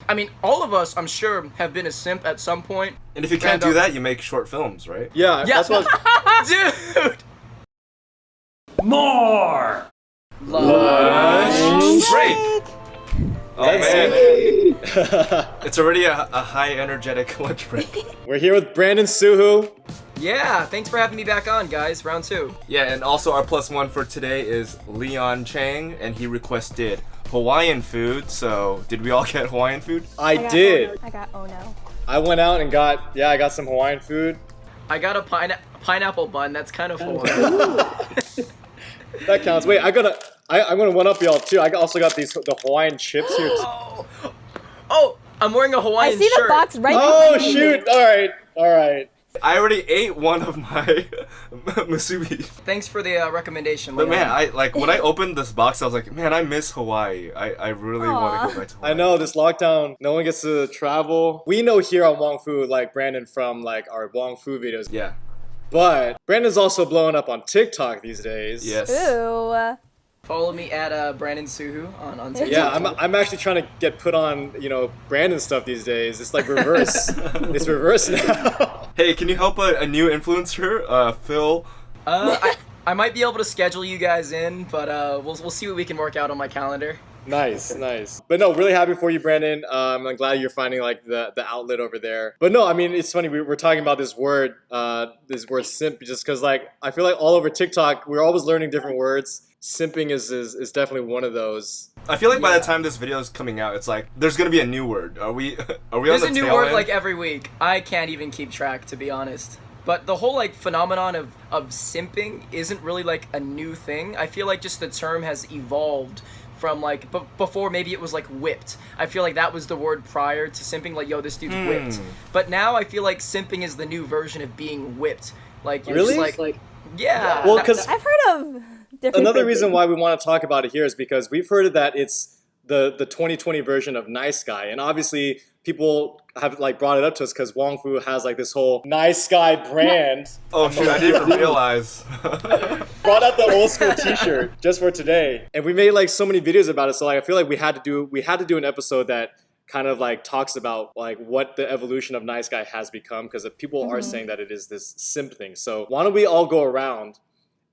I mean, all of us, I'm sure, have been a simp at some point. And if you can't do that, you make short films, right? Yeah, that's what Dude! More! Lunch break! Oh man, was... it's already a high energetic lunch break. We're here with Brandon, Soo Hoo. Yeah, thanks for having me back on, guys. Round 2. Yeah, and also our +1 for today is Leon Chang, and he requested Hawaiian food. So, did we all get Hawaiian food? I did. I got oh no. I went out and got some Hawaiian food. I got a pineapple bun. That's kind of Hawaiian. That counts. Wait, I'm gonna one up y'all too. I also got the Hawaiian chips here. Oh, I'm wearing a Hawaiian I see shirt. the box right Oh behind you. shoot! All right. I already ate one of my musubi. Thanks for the recommendation, But Leon. man, when I opened this box, I was like, man, I miss Hawaii. I really want to go back to Hawaii. I know this lockdown, no one gets to travel. We know here on Wong Fu, like Brandon from like our Wong Fu videos. Yeah. But Brandon's also blowing up on TikTok these days. Yes. Ooh. Follow me at Brandon Soo Hoo on TikTok. Yeah, I'm actually trying to get put on, Brandon stuff these days. It's like reverse. It's reverse now. Hey, can you help a new influencer, Phil? I might be able to schedule you guys in, but we'll see what we can work out on my calendar. Nice. But no, really happy for you, Brandon. I'm glad you're finding like the outlet over there. But no, I mean, it's funny. We're talking about this word simp, just because like I feel like all over TikTok, we're always learning different words. Simping is definitely one of those. I feel like by the time this video is coming out, it's like there's gonna be a new word. Are we There's on the a new tail word end? like every week. I can't even keep track, to be honest. But the whole like phenomenon of simping isn't really like a new thing. I feel like just the term has evolved from like before maybe it was like whipped. I feel like that was the word prior to simping, like yo, this dude's whipped. But now I feel like simping is the new version of being whipped. Like you're Really? just like yeah. Well, because I've heard of different another things. reason why we want to talk about it here is because we've heard that it's the 2020 version of nice guy, and obviously people have like brought it up to us because Wong Fu has like this whole nice guy brand. Oh shoot, I didn't even realize. Brought out the old school T-shirt just for today, and we made like so many videos about it. So like I feel like we had to do an episode that kind of like talks about like what the evolution of nice guy has become, because people are saying that it is this simp thing. So why don't we all go around?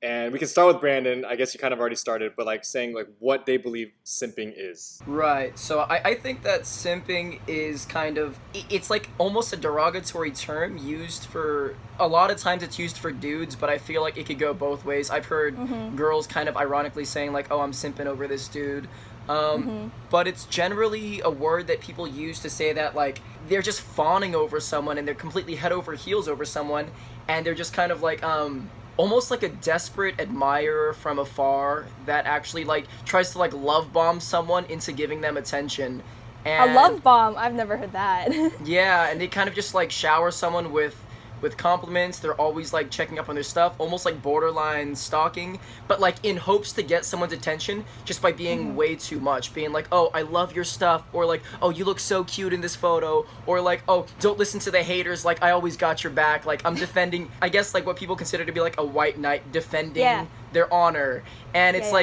And we can start with Brandon. I guess you kind of already started, but like saying like what they believe simping is. Right. So I think that simping is kind of, it's like almost a derogatory term used for, a lot of times it's used for dudes, but I feel like it could go both ways. I've heard girls kind of ironically saying like, oh, I'm simping over this dude. But it's generally a word that people use to say that like they're just fawning over someone and they're completely head over heels over someone, and they're just kind of like almost like a desperate admirer from afar that actually like tries to like love bomb someone into giving them attention. And A love bomb. I've never heard that. yeah, and they kind of just like shower someone with compliments. They're always like checking up on their stuff, almost like borderline stalking, but like in hopes to get someone's attention just by being way too much, being like, oh, I love your stuff, or like, oh, you look so cute in this photo, or like, oh, don't listen to the haters, like I always got your back, like I'm defending, I guess like what people consider to be like a white knight defending their honor. And it's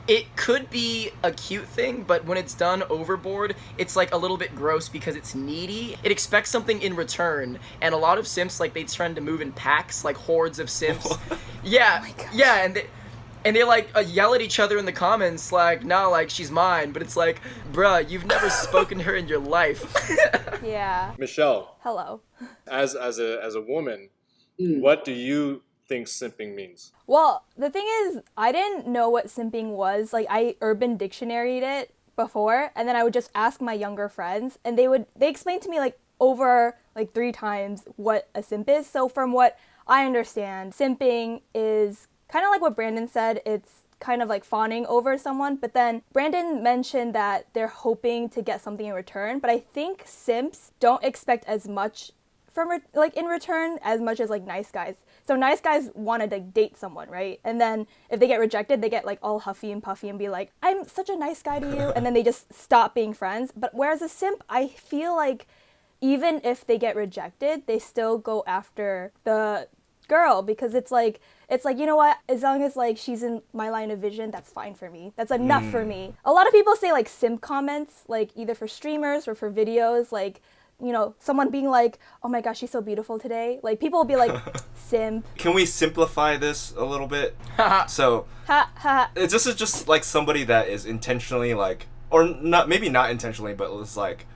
it could be a cute thing, but when it's done overboard, it's like a little bit gross because it's needy. It expects something in return, and a lot of simps, like they tend to move in packs, like hordes of simps. Yeah, and they like yell at each other in the comments, like, nah, like she's mine, but it's like, bruh, you've never spoken to her in your life. Yeah. Michelle, Hello. as a woman, what do you think simping means? Well, the thing is, I didn't know what simping was. Like, I Urban Dictionary'd it before, and then I would just ask my younger friends, and they explained to me like over like 3 times what a simp is. So from what I understand, simping is kind of like what Brandon said. It's kind of like fawning over someone, but then Brandon mentioned that they're hoping to get something in return, but I think simps don't expect as much from in return as much as like nice guys. So nice guys want to like date someone, right? And then if they get rejected, they get like all huffy and puffy and be like, I'm such a nice guy to you, and then they just stop being friends. But whereas a simp, I feel like even if they get rejected, they still go after the girl because it's like you know what, as long as like she's in my line of vision, that's fine for me, that's enough for me. A lot of people say like simp comments, like either for streamers or for videos, like, you know, someone being like, oh my gosh, she's so beautiful today, like people will be like simp. Can we simplify this a little bit? So this is just like somebody that is intentionally like, or not, maybe not intentionally, but it's like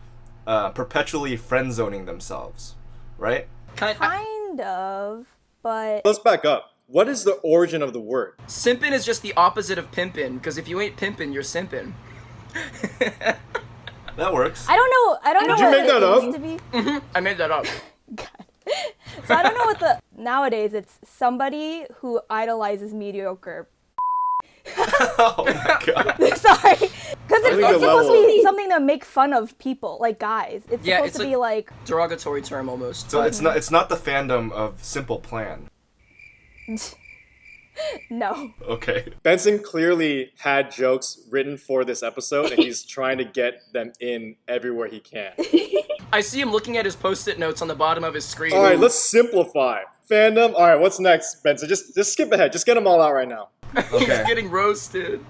perpetually friend zoning themselves, right? Kind of, but Let's back up. What is the origin of the word? Simpin' is just the opposite of pimpin', because if you ain't pimpin', you're simpin'. That works. I don't know Did you what make that it up? used to be. I made that up. So I don't know what nowadays it's somebody who idolizes mediocre. Oh my god. Sorry, because it's think the supposed to level- be something to make fun of people, like guys. It's Yeah, supposed it's to be like derogatory term almost. So it's not the fandom of Simple Plan. no. Okay. Benson clearly had jokes written for this episode, and he's trying to get them in everywhere he can. I see him looking at his post-it notes on the bottom of his screen. All right, let's simplify. Fandom. All right, what's next, Benson? Just skip ahead. Just get them all out right now. He's Okay. getting roasted.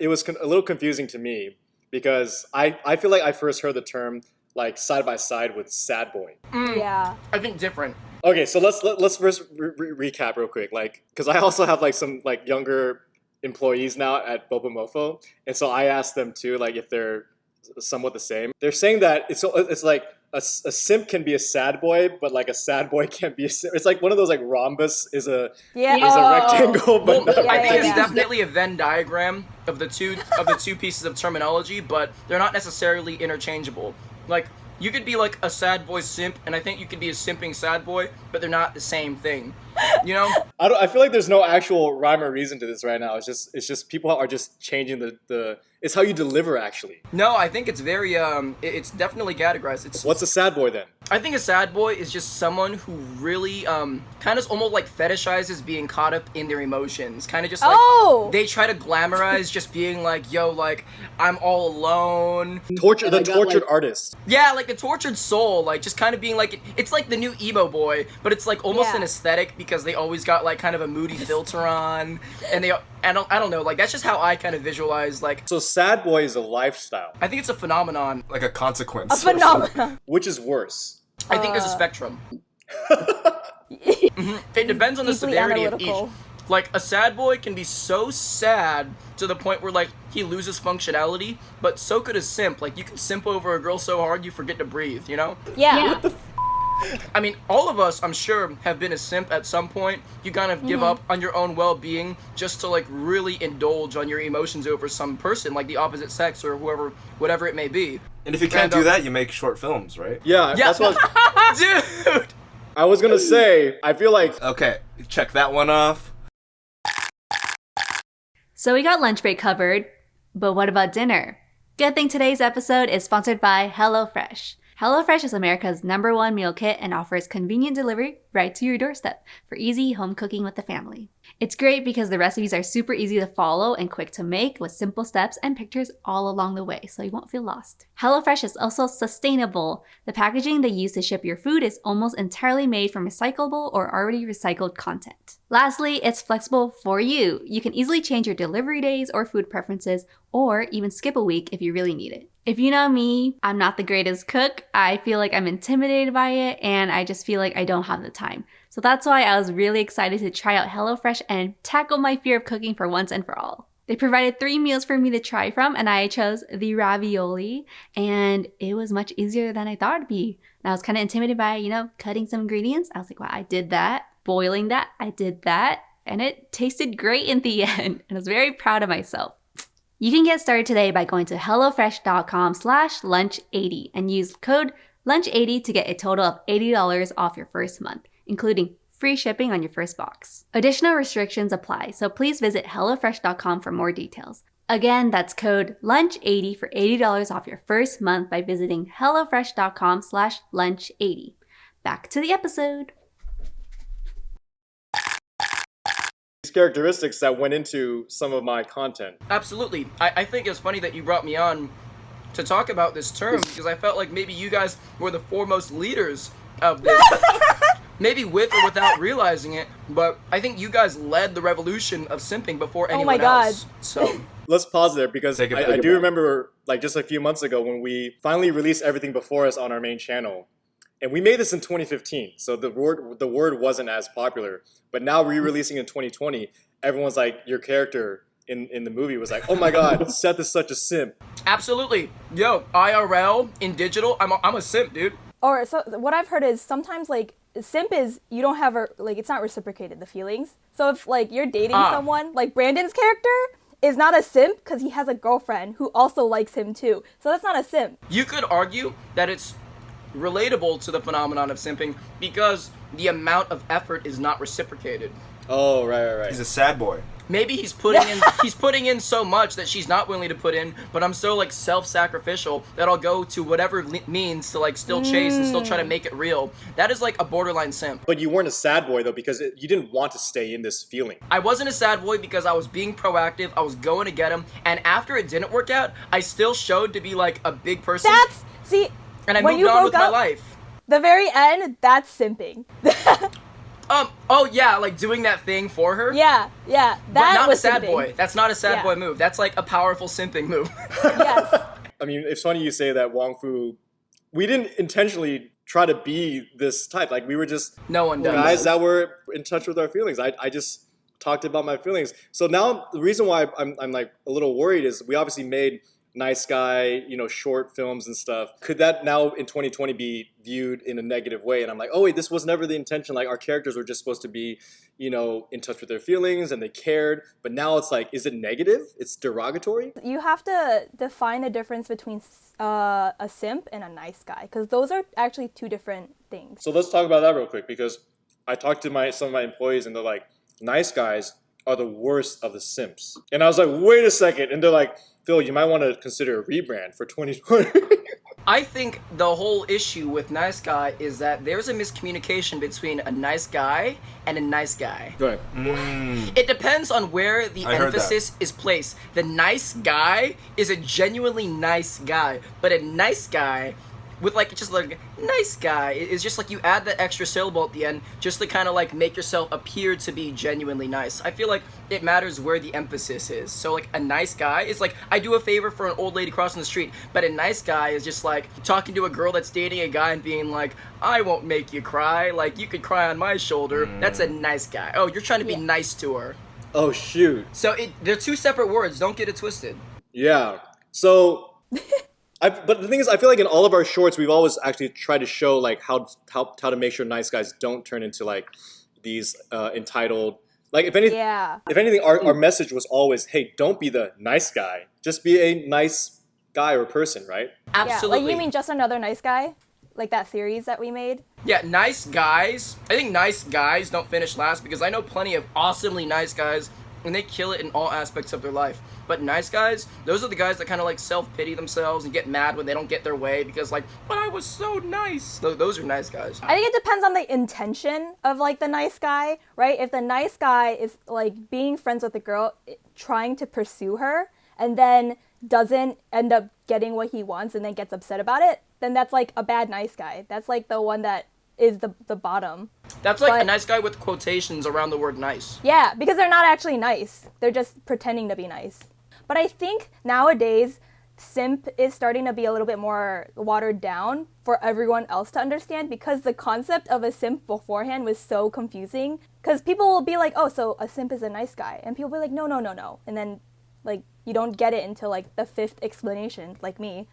It was a little confusing to me because I feel like I first heard the term like side by side with sad boy. Yeah. I think different. Okay, so let's first recap real quick, like, because I also have like some like younger employees now at Boba Mofo, and so I asked them too, like, if they're somewhat the same. They're saying that it's like a simp can be a sad boy, but like a sad boy can't be a simp. It's like one of those like rhombus is a Yeah. is a rectangle, but Well, not I think yeah, it's yeah. definitely a Venn diagram of the two pieces of terminology, but they're not necessarily interchangeable. Like, you could be like a sad boy simp, and I think you could be a simping sad boy, but they're not the same thing. You know? I feel like there's no actual rhyme or reason to this right now. It's just people are just changing the it's how you deliver actually. No, I think it's very it's definitely categorized. It's What's a sad boy then? I think a sad boy is just someone who really kind of almost like fetishizes being caught up in their emotions. Kind of just like Oh! they try to glamorize just being like, yo, like I'm all alone. Torture And I the got, tortured like- artist. Yeah, like the tortured soul, like just kind of being like it's like the new emo boy, but it's like almost Yeah. an aesthetic because they always got like kind of a moody filter on, and I don't know, like that's just how I kind of visualize. Like So sad boy is a lifestyle. I think it's a phenomenon. Like a consequence. A phenomenon. Which is worse? I think there's a spectrum. It depends on the Deeply severity of analytical. each. Like a sad boy can be so sad to the point where like he loses functionality, but so could a simp. Like you can simp over a girl so hard you forget to breathe, you know? Yeah. I mean, all of us, I'm sure, have been a simp at some point. You kind of give up on your own well-being just to like really indulge on your emotions over some person, like the opposite sex or whoever, whatever it may be. And if you can't And, do that, you make short films, right? Yeah, Yeah. that's what Dude! I was gonna say. I feel like Okay, check that one off. So we got lunch break covered, but what about dinner? Good thing today's episode is sponsored by HelloFresh. HelloFresh is America's #1 meal kit and offers convenient delivery right to your doorstep for easy home cooking with the family. It's great because the recipes are super easy to follow and quick to make with simple steps and pictures all along the way, so you won't feel lost. HelloFresh is also sustainable. The packaging they use to ship your food is almost entirely made from recyclable or already recycled content. Lastly, it's flexible for you. You can easily change your delivery days or food preferences, or even skip a week if you really need it. If you know me, I'm not the greatest cook. I feel like I'm intimidated by it, and I just feel like I don't have the time. So that's why I was really excited to try out HelloFresh and tackle my fear of cooking for once and for all. They provided 3 meals for me to try from, and I chose the ravioli, and it was much easier than I thought it'd be. And I was kind of intimidated by, cutting some ingredients. I was like, wow, I did that. Boiling that, I did that. And it tasted great in the end, and I was very proud of myself. You can get started today by going to hellofresh.com/lunch80 and use code lunch80 to get a total of $80 off your first month, including free shipping on your first box. Additional restrictions apply, so please visit hellofresh.com for more details. Again, that's code lunch80 for $80 off your first month by visiting hellofresh.com/lunch80. Back to the episode. characteristics that went into some of my content. Absolutely. I think it's funny that you brought me on to talk about this term because I felt like maybe you guys were the foremost leaders of this. Maybe with or without realizing it, but I think you guys led the revolution of simping before anyone my God. else. So Let's pause there because Take it I back. do remember like just a few months ago when we finally released Everything Before Us on our main channel. And we made this in 2015, so the word wasn't as popular. But now re-releasing in 2020, everyone's like, your character in the movie was like, oh my God, Seth is such a simp. absolutely, yo, IRL in digital, I'm a simp, dude. Or so what I've heard is sometimes like simp is you don't have like it's not reciprocated the feelings. So if like you're dating someone, like Brandon's character is not a simp because he has a girlfriend who also likes him too. So that's not a simp. You could argue that it's relatable to the phenomenon of simping because the amount of effort is not reciprocated. Oh, right. He's a sad boy. Maybe he's putting in so much that she's not willing to put in, but I'm so like self-sacrificial that I'll go to whatever means to like still chase and still try to make it real. That is like a borderline simp. But you weren't a sad boy though because you didn't want to stay in this feeling. I wasn't a sad boy because I was being proactive, I was going to get him, and after it didn't work out, I still showed to be like a big person. And I when moved you on broke with my up, life. The very end, that's simping. Oh yeah, like doing that thing for her. yeah. That But not was a sad simping. boy. That's not a sad Yeah. boy move. That's like a powerful simping move. Yes. I mean, it's funny you say that, Wong Fu. We didn't intentionally try to be this type. Like, we were just No one does. guys that were in touch with our feelings. I just talked about my feelings. So now the reason why I'm like a little worried is we obviously made nice guy, short films and stuff. Could that now in 2020 be viewed in a negative way? And I'm like, oh wait, this was never the intention. Like, our characters were just supposed to be, in touch with their feelings and they cared. But now it's like, is it negative? It's derogatory? You have to define a difference between a simp and a nice guy because those are actually two different things. So let's talk about that real quick because I talked to some of my employees and they're like, nice guys are the worst of the simps. And I was like, wait a second. And they're like, Phil, you might want to consider a rebrand for 2020. I think the whole issue with nice guy is that there's a miscommunication between a nice guy and a nice guy. Right. It depends on where the I heard emphasis is placed. The nice guy is a genuinely nice guy, but a nice guy with like just like nice guy is just like you add that extra syllable at the end just to kind of like make yourself appear to be genuinely nice. I feel like it matters where the emphasis is. So like a nice guy is like I do a favor for an old lady crossing the street, but a nice guy is just like talking to a girl that's dating a guy and being like, I won't make you cry, like you could cry on my shoulder. That's a nice guy. Oh, you're trying to be nice to her. Oh, shoot. So they're two separate words. Don't get it twisted. Yeah. So... but the thing is, I feel like in all of our shorts, we've always actually tried to show like how to make sure nice guys don't turn into like these entitled. Like if anything, our message was always, hey, don't be the nice guy. Just be a nice guy or person, right? Absolutely. Yeah, like you mean Just Another Nice Guy? Like that series that we made? Yeah, nice guys. I think nice guys don't finish last because I know plenty of awesomely nice guys and they kill it in all aspects of their life. But nice guys, those are the guys that kind of like self-pity themselves and get mad when they don't get their way because like, but I was so nice. Those are nice guys. I think it depends on the intention of like the nice guy, right? If the nice guy is like being friends with a girl, trying to pursue her, and then doesn't end up getting what he wants and then gets upset about it, then that's like a bad nice guy. That's like the one that is the bottom. That's like a nice guy with quotations around the word nice. Yeah, because they're not actually nice. They're just pretending to be nice. But I think nowadays, simp is starting to be a little bit more watered down for everyone else to understand because the concept of a simp beforehand was so confusing. Because people will be like, oh, so a simp is a nice guy. And people will be like, no. And then, like, you don't get it until, like, the fifth explanation, like me.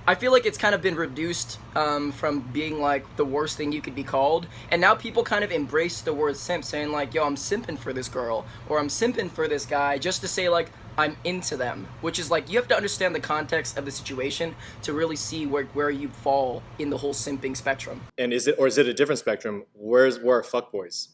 I feel like it's kind of been reduced from being like the worst thing you could be called, and now people kind of embrace the word simp, saying like, yo, I'm simping for this girl, or I'm simping for this guy, just to say like, I'm into them, which is like, you have to understand the context of the situation to really see where you fall in the whole simping spectrum. And is it a different spectrum? Where are fuckboys?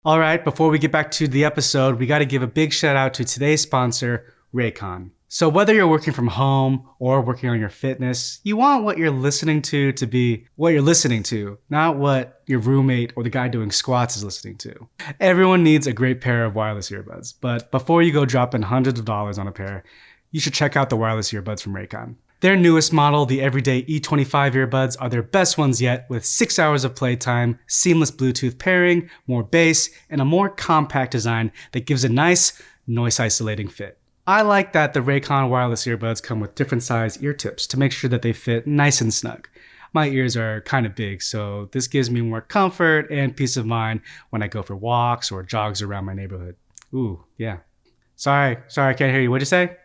All right, before we get back to the episode, we got to give a big shout out to today's sponsor, Raycon. So whether you're working from home or working on your fitness, you want what you're listening to be what you're listening to, not what your roommate or the guy doing squats is listening to. Everyone needs a great pair of wireless earbuds, but before you go dropping hundreds of dollars on a pair, you should check out the wireless earbuds from Raycon. Their newest model, the Everyday E25 earbuds, are their best ones yet, with 6 hours of playtime, seamless Bluetooth pairing, more bass, and a more compact design that gives a nice, noise-isolating fit. I like that the Raycon wireless earbuds come with different size ear tips to make sure that they fit nice and snug. My ears are kind of big, so this gives me more comfort and peace of mind when I go for walks or jogs around my neighborhood. Ooh, yeah. Sorry, I can't hear you. What'd you say?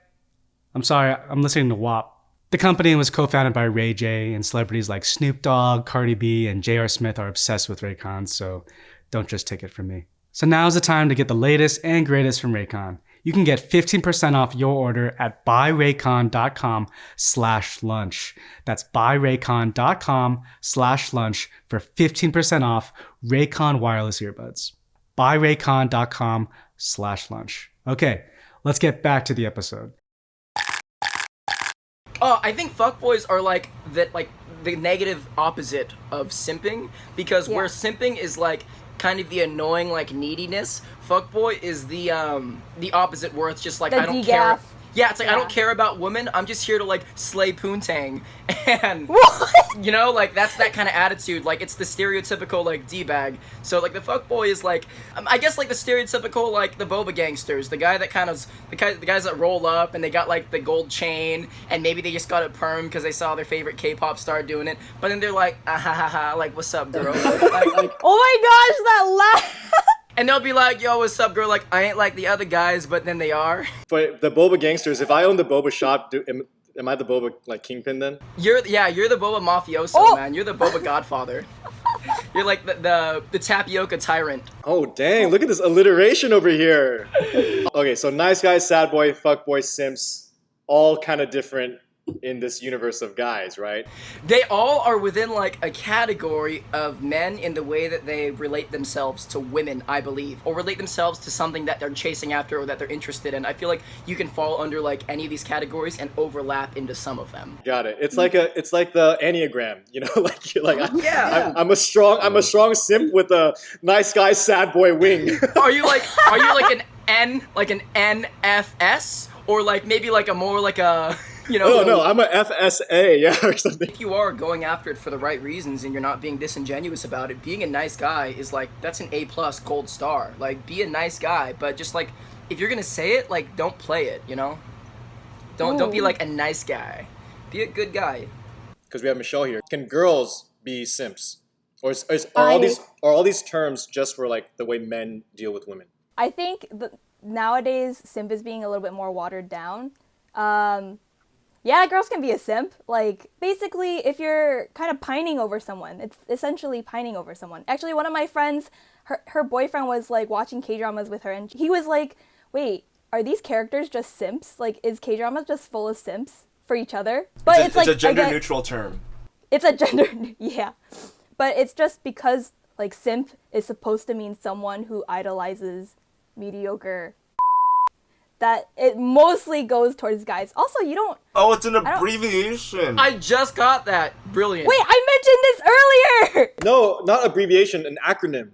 I'm sorry, I'm listening to WAP. The company was co-founded by Ray J, and celebrities like Snoop Dogg, Cardi B, and J.R. Smith are obsessed with Raycon, so don't just take it from me. So now's the time to get the latest and greatest from Raycon. You can get 15% off your order at buyraycon.com/lunch. That's buyraycon.com/lunch for 15% off Raycon wireless earbuds. buyraycon.com/lunch. Okay, let's get back to the episode. I think fuckboys are like the negative opposite of simping, because where simping is like kind of the annoying like neediness, fuckboy is the opposite, where it's just like I don't care. Yeah, it's like I don't care about women. I'm just here to like slay poontang, and you know, like that's that kind of attitude. Like it's the stereotypical like d-bag. So like the fuckboy is like, I guess like the stereotypical like the boba gangsters, the guy that kind of the guys that roll up and they got like the gold chain, and maybe they just got a perm because they saw their favorite K-pop star doing it. But then they're like, ah ha ha ha, like what's up, girl? like, oh my gosh, that laugh. And they'll be like, yo, what's up, girl? Like, I ain't like the other guys, but then they are. But the boba gangsters, if I own the boba shop, am I the boba like kingpin then? You're the boba mafioso, man. You're the boba godfather. You're like the tapioca tyrant. Oh, dang. Look at this alliteration over here. Okay, so nice guys, sad boy, fuck boy, simps, all kind of different in this universe of guys, right? They all are within like a category of men in the way that they relate themselves to women, I believe, or relate themselves to something that they're chasing after or that they're interested in. I feel like you can fall under like any of these categories and overlap into some of them. Got it. It's like the Enneagram, you know, like you're like I'm a strong simp with a nice guy sad boy wing. Are you like an NFS, or like maybe like a more like a you know, no, I'm a FSA, yeah, or something. If you are going after it for the right reasons and you're not being disingenuous about it, being a nice guy is like, that's an A+ gold star. Like, be a nice guy, but just like, if you're gonna say it, like, don't play it, you know? Don't be like a nice guy. Be a good guy. Because we have Michelle here. Can girls be simps? Or are all these terms just for like the way men deal with women? I think nowadays simp is being a little bit more watered down. Yeah, girls can be a simp. Like, basically, if you're kind of pining over someone, it's essentially pining over someone. Actually, one of my friends, her boyfriend was, like, watching K-dramas with her, and he was like, wait, are these characters just simps? Like, is K-drama just full of simps for each other? But it's a gender-neutral term. It's a gender, yeah. But it's just because, like, simp is supposed to mean someone who idolizes mediocre that it mostly goes towards guys. Also, you don't... Oh, it's an abbreviation. I just got that. Brilliant. Wait, I mentioned this earlier! No, not abbreviation, an acronym.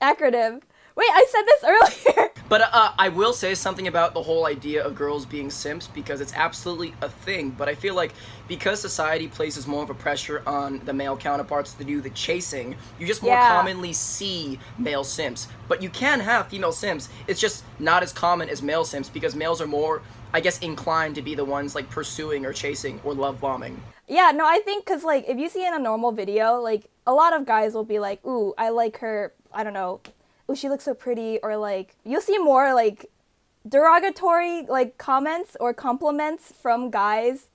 Acronym. Wait, I said this earlier! But I will say something about the whole idea of girls being simps, because it's absolutely a thing. But I feel like because society places more of a pressure on the male counterparts to do the chasing, you just more commonly see male simps. But you can have female simps. It's just not as common as male simps, because males are more, I guess, inclined to be the ones like pursuing or chasing or love bombing. Yeah, no, I think because like if you see in a normal video, like a lot of guys will be like, ooh, I like her, I don't know, ooh, she looks so pretty, or like you'll see more like derogatory like comments or compliments from guys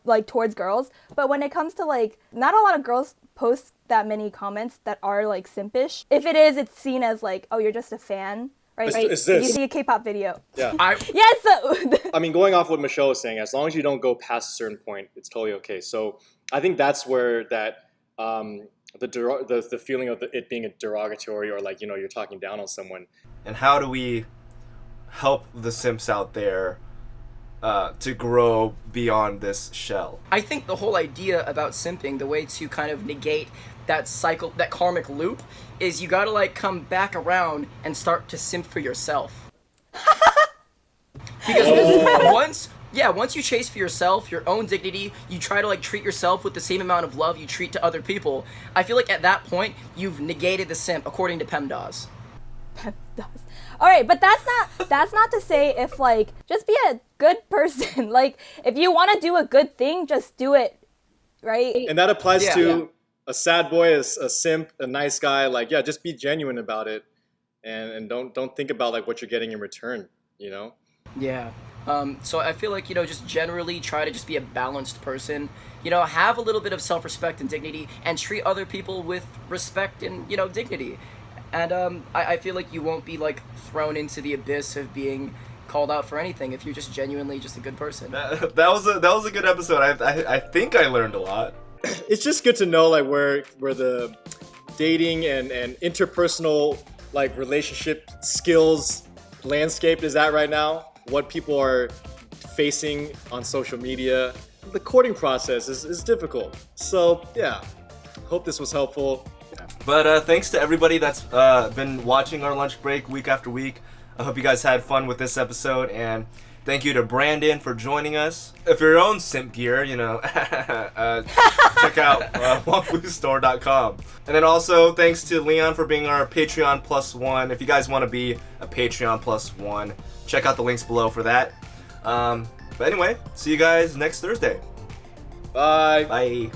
like towards girls. But when it comes to like, not a lot of girls post that many comments that are like simpish. If it is, it's seen as like, oh, you're just a fan, right? It's this. You see a K-pop video. Yeah. I mean, going off what Michelle was saying, as long as you don't go past a certain point, it's totally okay. So I think that's where that the feeling of it being a derogatory, or like, you know, you're talking down on someone. And how do we help the simps out there to grow beyond this shell? I think the whole idea about simping, the way to kind of negate that cycle, that karmic loop, is you gotta like come back around and start to simp for yourself. Because Yeah, once you chase for yourself, your own dignity, you try to like treat yourself with the same amount of love you treat to other people. I feel like at that point you've negated the simp, according to PEMDAS. PEMDAS. All right, but that's not to say if like just be a good person. Like if you want to do a good thing, just do it, right? And that applies to a sad boy, a simp, a nice guy. Like just be genuine about it, and don't think about like what you're getting in return. You know? Yeah. So I feel like, just generally try to just be a balanced person, have a little bit of self-respect and dignity, and treat other people with respect and, dignity. And I feel like you won't be like thrown into the abyss of being called out for anything if you're just genuinely just a good person. That was a good episode. I think I learned a lot. It's just good to know like where the dating and interpersonal like relationship skills landscape is at right now. What people are facing on social media. The courting process is difficult. So yeah, hope this was helpful. But thanks to everybody that's been watching our lunch break week after week. I hope you guys had fun with this episode, and thank you to Brandon for joining us. If you're your own simp gear, check out wongfoostore.com. And then also thanks to Leon for being our Patreon +1. If you guys want to be a Patreon +1, check out the links below for that. But anyway, see you guys next Thursday. Bye. Bye.